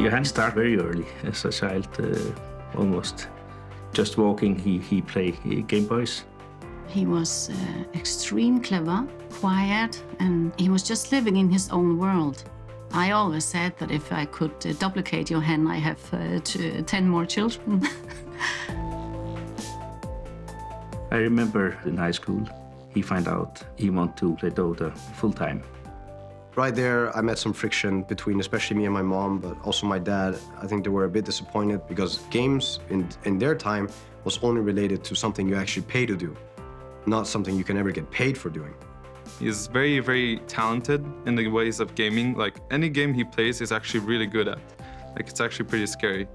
Johan started very early as a child, almost just walking. He played Game Boys. He was extreme clever, quiet, and he was just living in his own world. I always said that if I could duplicate Johan, I have 10 more children. I remember in high school, he found out he wanted to play Dota full-time. Right there, I met some friction between especially me and my mom, but also my dad. I think they were a bit disappointed because games in their time was only related to something you actually pay to do, not something you can ever get paid for doing. He's very, very talented in the ways of gaming. Like, any game he plays is actually really good at. Like, it's actually pretty scary.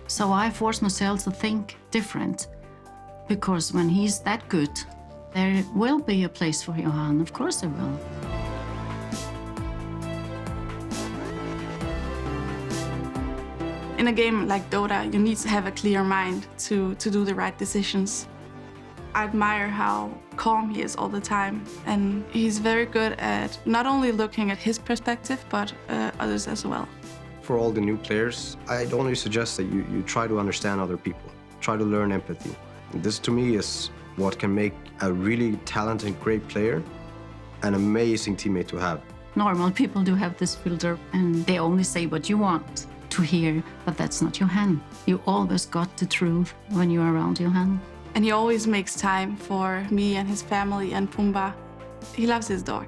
So I forced myself to think different, because when he's that good, there will be a place for Johan. Of course there will. In a game like Dota, you need to have a clear mind to do the right decisions. I admire how calm he is all the time, and he's very good at not only looking at his perspective, but others as well. For all the new players, I'd only suggest that you try to understand other people, try to learn empathy. This, to me, is what can make a really talented, great player an amazing teammate to have. Normal people do have this filter, and they only say what you want to hear, but that's not Johan. You always got the truth when you're around Johan. And he always makes time for me and his family and Pumba. He loves his dog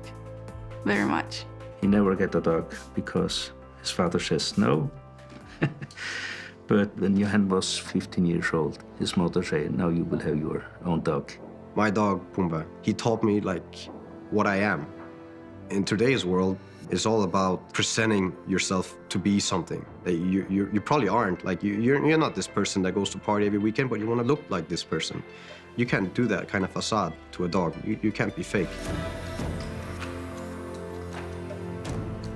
very much. He never get a dog because his father says no. But when Johan was 15 years old, his mother said, now you will have your own dog. My dog, Pumba, he taught me like what I am. In today's world, it's all about presenting yourself to be something that you probably aren't. Like you're not this person that goes to party every weekend, but you want to look like this person. You can't do that kind of facade to a dog. You can't be fake.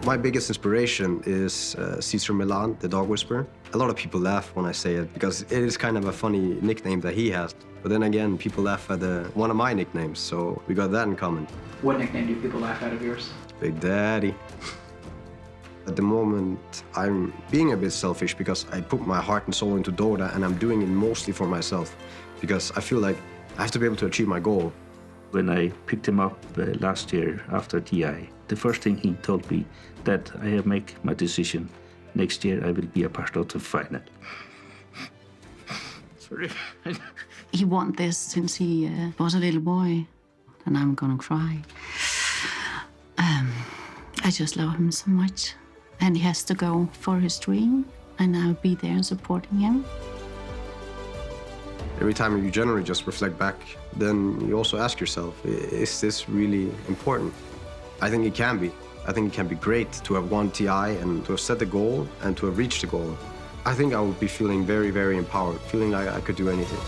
My biggest inspiration is Caesar Milan, the dog whisperer. A lot of people laugh when I say it because it is kind of a funny nickname that he has. But then again, people laugh at one of my nicknames, so we got that in common. What nickname do people laugh at of yours? Big Daddy. At the moment, I'm being a bit selfish because I put my heart and soul into Dota, and I'm doing it mostly for myself because I feel like I have to be able to achieve my goal. When I picked him up last year after TI, the first thing he told me that I have made my decision. Next year I will be a part of the final. Sorry. He wanted this since he was a little boy, and I'm gonna cry. I just love him so much, and he has to go for his dream, and I'll be there supporting him. Every time you generally just reflect back, then you also ask yourself, is this really important? I think it can be. I think it can be great to have won TI and to have set the goal and to have reached the goal. I think I would be feeling very, very empowered, feeling like I could do anything.